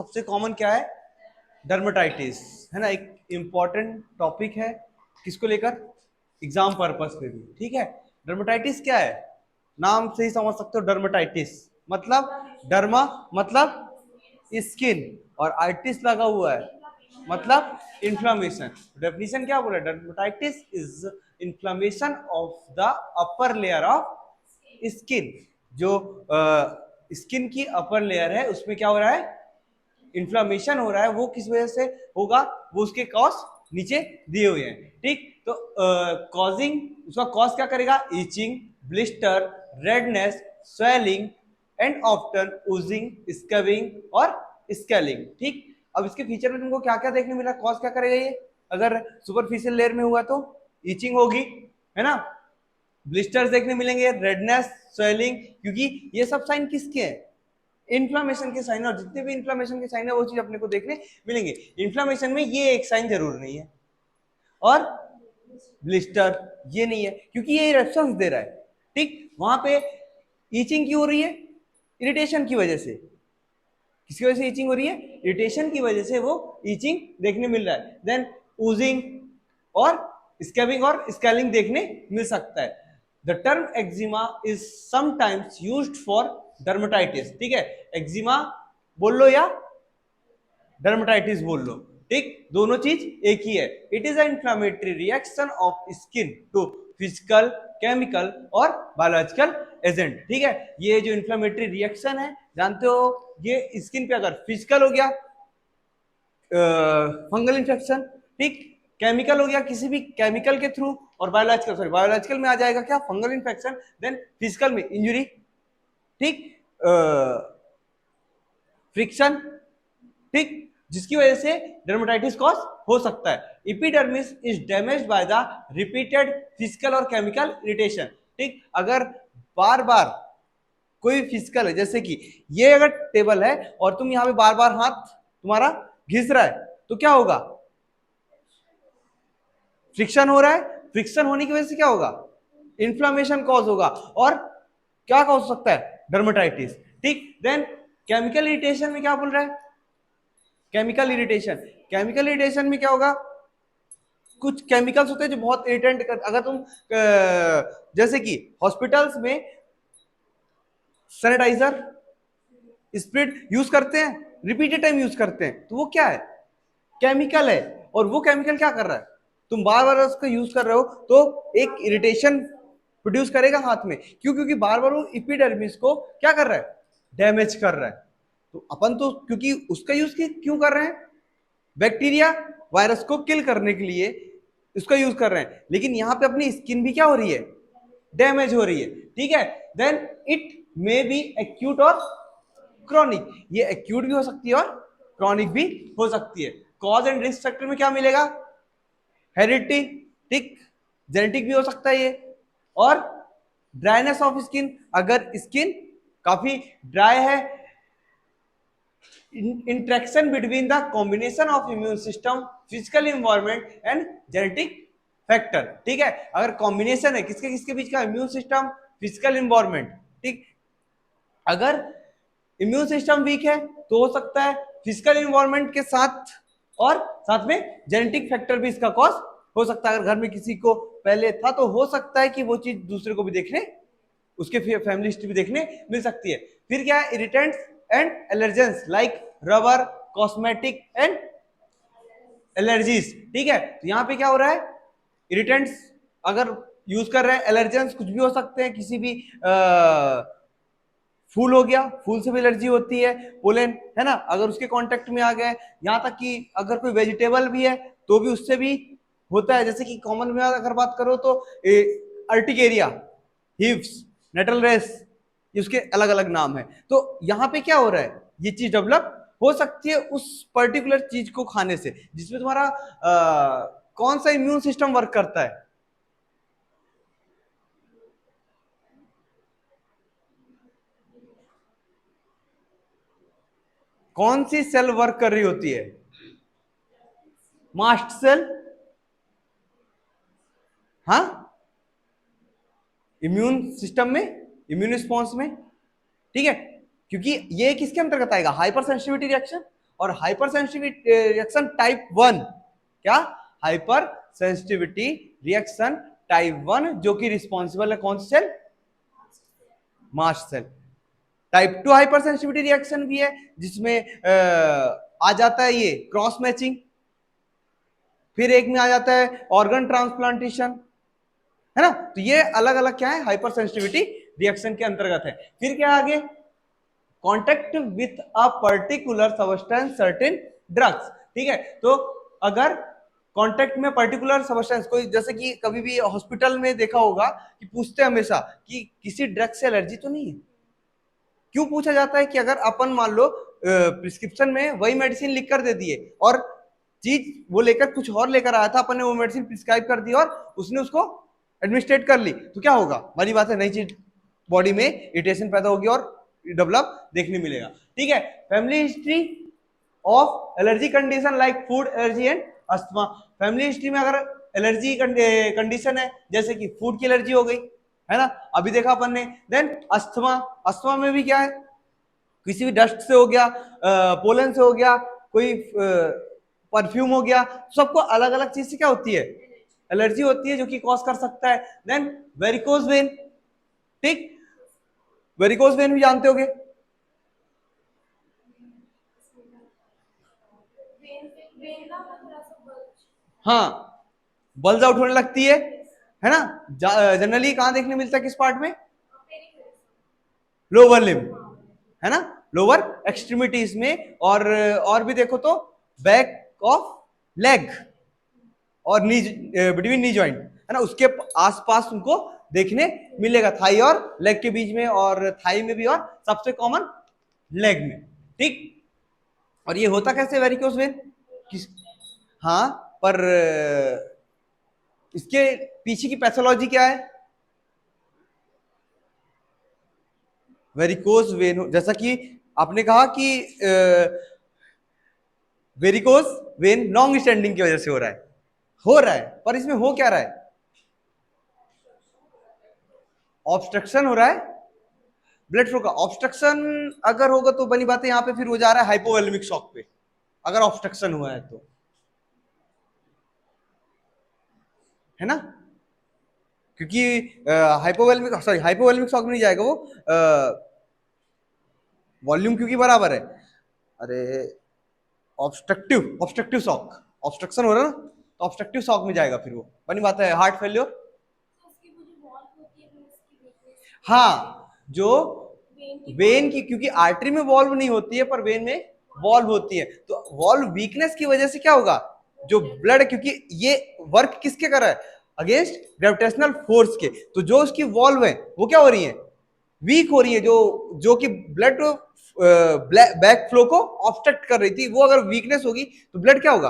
सबसे कॉमन क्या है? डर्मेटाइटिस, है ना। एक इंपॉर्टेंट टॉपिक है, किसको लेकर? एग्जाम पर्पस पे भी, ठीक है। डर्मेटाइटिस क्या है? नाम से ही समझ सकते हो। डर्मेटाइटिस मतलब डर्मा मतलब स्किन, और आइटिस लगा हुआ है मतलब इन्फ्लामेशन। डेफिनेशन क्या बोला? Dermatitis is inflammation of the upper layer of skin. जो स्किन की अपर लेयर है उसमें क्या हो रहा है? इन्फ्लामेशन हो रहा है। वो किस वजह से होगा? वो उसके कॉज नीचे दिए हुए हैं, ठीक। तो कॉजिंग, उसका कॉज क्या करेगा? Itching, blister, redness, swelling and often oozing, scabbing और स्केलिंग, ठीक। अब इसके फीचर में तुमको क्या क्या देखने मिला? कॉज क्या करेगा ये? अगर सुपरफिशियल लेयर में हुआ तो ईचिंग होगी, है ना। ब्लिस्टर्स देखने मिलेंगे, रेडनेस, स्वेलिंग, क्योंकि ये सब साइन किसके हैं? इन्फ्लामेशन के साइन। और जितने भी इन्फ्लामेशन के साइन है वो चीज अपने को देखने मिलेंगे। इन्फ्लामेशन में ये एक साइन जरूर नहीं है, और ब्लिस्टर ये नहीं है, क्योंकि ये रेस्पॉन्स दे रहा है, ठीक। वहां पे ईचिंग क्यों हो रही है? इरिटेशन की वजह से। किसकी वजह से ईचिंग हो रही है? इरिटेशन की वजह से वो ईचिंग देखने मिल रहा है। देन ऊजिंग और स्कैबिंग और स्कैलिंग देखने मिल सकता है। The term eczema is sometimes used for dermatitis, ठीक है। एक्जिमा बोल लो या डर्मेटाइटिस बोल लो, ठीक, दोनों चीज एक ही है। It is a inflammatory reaction of skin to physical, chemical और बायोलॉजिकल एजेंट, ठीक है। ये जो इंफ्लामेटरी रिएक्शन है, जानते हो, ये स्किन पे अगर फिजिकल हो गया फंगल इंफेक्शन, ठीक, केमिकल हो गया किसी भी केमिकल के थ्रू, और बायोलॉजिकल, सॉरी बायोलॉजिकल में आ जाएगा क्या? Fungal infection. देन फिजिकल में इंजुरी, ठीक, फ्रिक्शन, ठीक, जिसकी वजह से डर्मेटाइटिस कॉज हो सकता है। Epidermis is damaged by the repeated physical और केमिकल इरिटेशन, ठीक। अगर बार बार कोई फिजिकल है, जैसे कि ये अगर टेबल है और तुम यहां पे बार बार हाथ तुम्हारा घिस रहा है, तो क्या होगा? फ्रिक्शन हो रहा है। फ्रिक्शन होने की वजह से क्या होगा? इन्फ्लामेशन कॉज होगा, और क्या कॉज हो सकता है? डर्मेटाइटिस, ठीक। देन केमिकल इरिटेशन में क्या बोल रहा है? केमिकल इरिटेशन, केमिकल इरिटेशन में क्या होगा? कुछ केमिकल्स होते हैं जो बहुत इरिटेंट कर, अगर तुम जैसे कि हॉस्पिटल्स में सैनिटाइजर, स्प्रिट यूज करते हैं, रिपीटेड टाइम यूज करते हैं, तो वो क्या है? केमिकल है। और वो केमिकल क्या कर रहा है? तुम बार बार उसका यूज कर रहे हो तो एक इरिटेशन प्रोड्यूस करेगा हाथ में। क्यों? क्योंकि बार बार वो इपिडर्मिस को क्या कर रहा है? डैमेज कर रहा है। तो अपन तो क्योंकि उसका यूज क्यों कर रहे हैं? बैक्टीरिया, वायरस को किल करने के लिए इसका यूज कर रहे हैं, लेकिन यहां पे अपनी स्किन भी क्या हो रही है? डैमेज हो रही है, ठीक है। Then it may be acute और क्रॉनिक। ये एक्यूट भी हो सकती है और क्रॉनिक भी हो सकती है। कॉज एंड रिस्क फैक्टर में क्या मिलेगा? हेरिडिटी, ठीक, जेनेटिक भी हो सकता है ये, और ड्राइनेस ऑफ स्किन, अगर स्किन काफी ड्राई है, interaction between the combination of immune system, physical environment and genetic factor, ठीक है। अगर कॉम्बिनेशन है किसके किसके बीच का? इम्यून सिस्टम, फिजिकल इन्वायरमेंट, ठीक। अगर इम्यून सिस्टम वीक है तो हो सकता है फिजिकल इन्वायरमेंट के साथ, और साथ में जेनेटिक फैक्टर भी इसका कॉज हो सकता है। अगर घर में किसी को पहले था तो हो सकता है कि वो चीज दूसरे को भी देखने, उसके फैमिली हिस्ट्री भी देखने मिल सकती है। फिर क्या है? Irritants and allergens like rubber, cosmetic and allergies, ठीक है। तो यहाँ पे क्या हो रहा है? इरिटेंट्स अगर यूज कर रहे हैं, एलर्जेंस कुछ भी हो सकते हैं, किसी भी फूल हो गया, फूल से भी एलर्जी होती है, पोलन, है ना, अगर उसके कांटेक्ट में आ गए, यहां तक कि अगर कोई वेजिटेबल भी है तो भी उससे भी होता है। जैसे कि कॉमन में अगर बात करो तो अर्टिकेरिया, हिव्स, नेटल रेस, उसके अलग अलग नाम है। तो यहाँ पे क्या हो रहा है? ये चीज डेवलप हो सकती है उस पर्टिकुलर चीज को खाने से, जिसमें तुम्हारा कौन सा इम्यून सिस्टम वर्क करता है? कौन सी सेल वर्क कर रही होती है? मास्ट सेल, हाँ, इम्यून सिस्टम में, इम्यून रिस्पॉन्स में, ठीक है। क्योंकि ये किसके अंतर्गत आएगा? Hyper sensitivity reaction. और हाइपर सेंसिटिविटी रिएक्शन टाइप 1, क्या? हाइपर सेंसिटिविटी रिएक्शन टाइप 1, जो कि रिस्पॉन्सिबल है कौन सी cell? Mast cell. Type 2 hyper sensitivity reaction भी है, जिसमें आ जाता है ये क्रॉस मैचिंग, फिर एक में आ जाता है ऑर्गन ट्रांसप्लांटेशन, है ना। तो ये अलग अलग क्या है, हाइपर सेंसिटिविटी रिएक्शन के अंतर्गत है। फिर क्या आगे, contact with a particular substance certain drugs, ठीक है। तो अगर कॉन्टेक्ट में पर्टिकुलर सब्सटेंस, कोई जैसे कि कभी भी हॉस्पिटल में देखा होगा कि पूछते हैं हमेशा कि किसी ड्रग से एलर्जी तो नहीं है। क्यों पूछा जाता है? कि अगर अपन मान लो प्रिस्क्रिप्शन में वही मेडिसिन लिख कर दे दिए और चीज वो लेकर कुछ और लेकर आया था, अपन ने वो मेडिसिन प्रिस्क्राइब कर दी और उसने उसको एडमिनिस्ट्रेट कर ली, तो क्या होगा? बड़ी बात है, नई चीज बॉडी में इरिटेशन पैदा होगी और डेवलप देखने मिलेगा, ठीक है। Family history of allergy condition like food allergy and asthma. Family history में अगर एलर्जी कंडीशन है, जैसे कि फूड की एलर्जी हो गई, है ना, अभी देखा अपन ने। देन अस्थमा, अस्थमा में भी क्या है, किसी भी डस्ट से हो गया, पोलन से हो गया, कोई परफ्यूम हो गया, सबको अलग अलग चीज से क्या होती है? एलर्जी होती है, जो कि कॉज कर सकता है। देन वेरिकोज वेन, ठीक, वेरिकोज वेन भी जानते होगे। हाँ, बल्ज आउट होने लगती है ना। जनरली कहां देखने मिलता है, किस पार्ट में? लोअर लिम, है ना, लोअर एक्सट्रीमिटीज में। और भी देखो तो बैक ऑफ लेग और नी, बिटवीन नी जॉइंट, है ना, उसके आसपास तुमको देखने मिलेगा, थाई और लेग के बीच में, और थाई में भी, और सबसे कॉमन लेग में, ठीक। और ये होता कैसे वेरिकोस वेन? किस, हाँ, पर इसके पीछे की पैथोलॉजी क्या है? वेरिकोस वेन, जैसा कि आपने कहा कि वेरिकोस वेन लॉन्ग स्टैंडिंग की वजह से हो रहा है, पर इसमें हो क्या रहा है? ऑब्स्ट्रक्शन हो रहा है ब्लड फ्लो का। ऑब्स्ट्रक्शन अगर होगा तो बनी बात है, यहां पे फिर हो जा रहा है हाइपोवोलेमिक शॉक पे, अगर ऑब्स्ट्रक्शन हुआ है तो, है ना। क्योंकि हाइपोवोलेमिक शॉक में नहीं जाएगा वो, वॉल्यूम क्योंकि बराबर है। अरे, ऑब्स्ट्रक्टिव शॉक, ऑब्स्ट्रक्शन हो रहा है ना, तो ऑब्स्ट्रक्टिव शॉक में जाएगा फिर वो, बनी बात है। हार्ट फेल्योर, हाँ, जो वेन की, क्योंकि आर्टरी में वॉल्व नहीं होती है पर वेन में वॉल्व होती है, तो वॉल्व वीकनेस की वजह से क्या होगा, जो ब्लड, क्योंकि ये वर्क किसके कर रहा है? अगेंस्ट ग्रेविटेशनल फोर्स के, तो जो उसकी वॉल्व है वो क्या हो रही है? वीक हो रही है, जो कि ब्लड बैक फ्लो को ऑब्स्ट्रक्ट कर रही थी, वो अगर वीकनेस होगी तो ब्लड क्या होगा?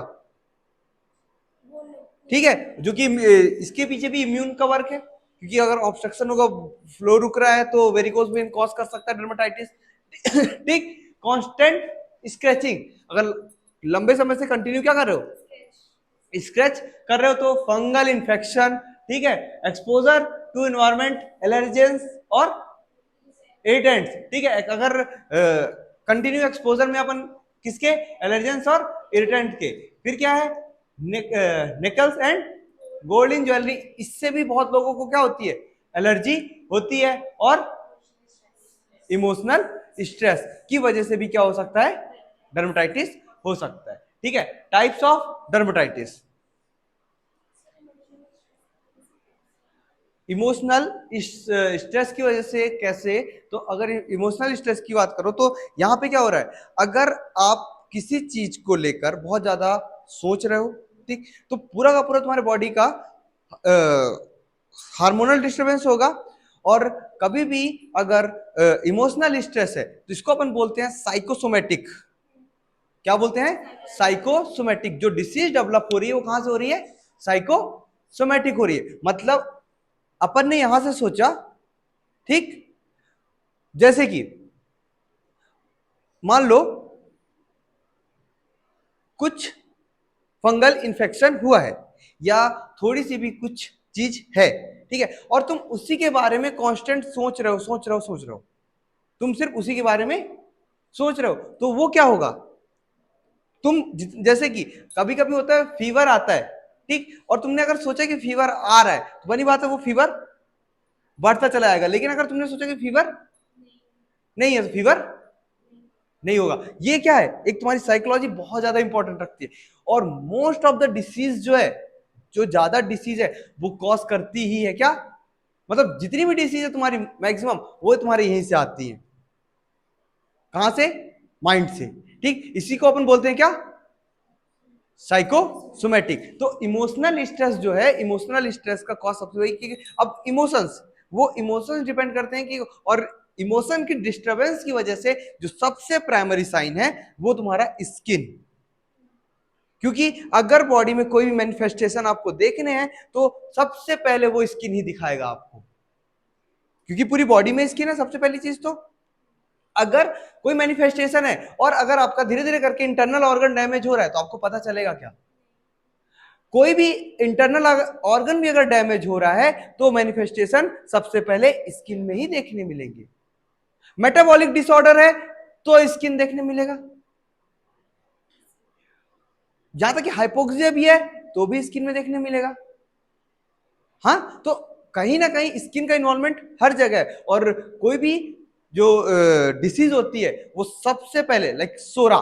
ठीक है, जो कि इसके पीछे भी इम्यून का वर्क है, क्योंकि अगर ऑब्स्ट्रक्शन होगा, फ्लो रुक रहा है, तो वेरिकोज वेन कॉज कर सकता है डर्मेटाइटिस, ठीक। कांस्टेंट स्क्रैचिंग, अगर लंबे समय से कंटिन्यू क्या कर रहे हो? स्क्रैच कर रहे हो, तो फंगल इन्फेक्शन, ठीक है। एक्सपोजर टू एनवायरमेंट, एलर्जेंस और इरिटेंट्स, ठीक है। अगर कंटिन्यू एक्सपोजर में अपन किसके? एलर्जेंस और इरिटेंट के। फिर क्या है? Nicholls and gold in jewellery, इससे भी बहुत लोगों को क्या होती है? एलर्जी होती है। और इमोशनल स्ट्रेस की वजह से भी क्या हो सकता है? डर्मेटाइटिस हो सकता है, ठीक है। Types of dermatitis, emotional stress की वजह से कैसे? तो अगर इमोशनल स्ट्रेस की बात करो तो यहाँ पे क्या हो रहा है, अगर आप किसी चीज को लेकर बहुत ज्यादा सोच रहे हो, ठीक, तो पूरा का पूरा तुम्हारे बॉडी का हार्मोनल डिस्टरबेंस होगा। और कभी भी अगर इमोशनल स्ट्रेस है तो इसको अपन बोलते हैं साइकोसोमेटिक। क्या बोलते हैं? साइकोसोमेटिक। जो डिसीज डेवलप हो रही है वो कहां से हो रही है? साइकोसोमेटिक हो रही है। मतलब अपन ने यहां से सोचा, ठीक, जैसे कि मान लो कुछ फंगल इन्फेक्शन हुआ है, या थोड़ी सी भी कुछ चीज है, ठीक है, और तुम उसी के बारे में कांस्टेंट सोच रहे हो, तुम सिर्फ उसी के बारे में सोच रहे हो, तो वो क्या होगा? तुम जैसे कि कभी कभी होता है फीवर आता है, ठीक, और तुमने अगर सोचा कि फीवर आ रहा है तो बनी बात है वो फीवर बढ़ता चला जाएगा, लेकिन अगर तुमने सोचा कि फीवर नहीं है तो फीवर नहीं होगा। ये क्या है, एक तुम्हारी साइकोलॉजी बहुत ज्यादा इंपॉर्टेंट रखती है। और मोस्ट ऑफ द डिसीज जो है, जो ज्यादा डिसीज है वो कॉज करती ही है क्या, मतलब जितनी भी डिसीज है तुम्हारी मैक्सिमम वो तुम्हारे यहीं से आती है। कहां से, माइंड से, ठीक। इसी को अपन बोलते हैं क्या, साइकोसोमेटिक। तो इमोशनल स्ट्रेस जो है, इमोशनल स्ट्रेस का कॉज सबसे बड़ी कि अब इमोशंस, वो इमोशंस डिपेंड करते हैं कि, और इमोशन की डिस्टरबेंस की वजह से जो सबसे प्राइमरी साइन है वो तुम्हारा स्किन। क्योंकि अगर बॉडी में कोई भी मैनिफेस्टेशन आपको देखने हैं तो सबसे पहले वो स्किन ही दिखाएगा आपको, क्योंकि पूरी बॉडी में स्किन है सबसे पहली चीज। तो अगर कोई मैनिफेस्टेशन है और अगर आपका धीरे धीरे करके इंटरनल ऑर्गन डैमेज हो रहा है तो आपको पता चलेगा क्या, कोई भी इंटरनल ऑर्गन भी अगर डैमेज हो रहा है तो मैनिफेस्टेशन सबसे पहले स्किन में ही देखने मिलेंगे। मेटाबॉलिक डिसऑर्डर है तो स्किन देखने मिलेगा, जहां तक कि हाइपोक्सिया भी है तो भी स्किन में देखने मिलेगा। हाँ, तो कहीं ना कहीं स्किन का इन्वॉल्वमेंट हर जगह है। और कोई भी जो डिसीज होती है वो सबसे पहले, लाइक सोरा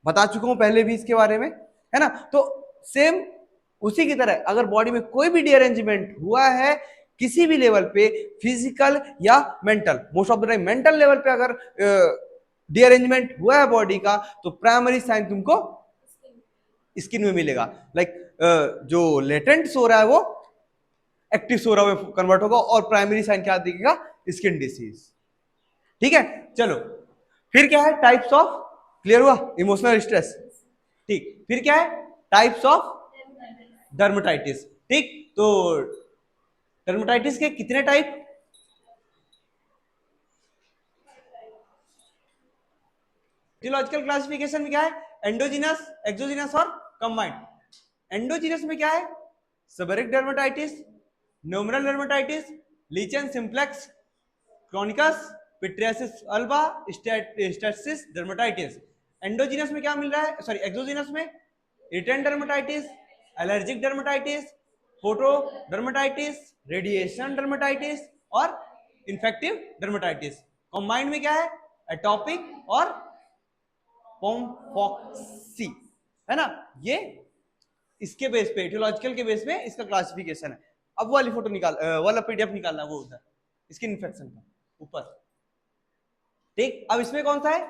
बता चुका हूं पहले भी इसके बारे में, है ना। तो सेम उसी की तरह अगर बॉडी में कोई भी डिअरेंजमेंट हुआ है किसी भी लेवल पे, फिजिकल या mental, most of the time mental level पे अगर डिअरेंजमेंट हुआ है बॉडी का, तो प्राइमरी साइन तुमको स्किन में मिलेगा। लाइक जो लेटेंट सो रहा है वो एक्टिव सो रहा में कन्वर्ट होगा, और प्राइमरी साइन क्या दिखेगा, स्किन डिसीज। ठीक है, चलो फिर क्या है, टाइप्स ऑफ, क्लियर हुआ इमोशनल स्ट्रेस, ठीक। फिर क्या है, टाइप्स ऑफ डर्मेटाइटिस, ठीक। तो डर्मेटाइटिस के कितने टाइप, फिजियोलॉजिकल क्लासिफिकेशन में क्या है, एंडोजिनस, एक्सोजिनस और कंबाइंड। एंडोजिनस में क्या है, seborrheic dermatitis, nummular dermatitis, lichen simplex, chronicus, pityriasis alba, stasis dermatitis. Endogenous में क्या मिल रहा है, सॉरी एक्सोजिनस में irritant dermatitis, allergic dermatitis, photo dermatitis, radiation dermatitis और इन्फेक्टिव डर्मेटाइटिस। कंबाइंड में क्या है, एटॉपिक और पोम्फॉक्सी, है ना। ये इसके बेस पे, एटियोलॉजिकल के बेस पे इसका क्लासिफिकेशन है। अब वो वाली फोटो निकाल, वाला पीडीएफ निकालना, वो उधर स्किन इन्फेक्शन का ऊपर, ठीक। अब इसमें कौन सा है,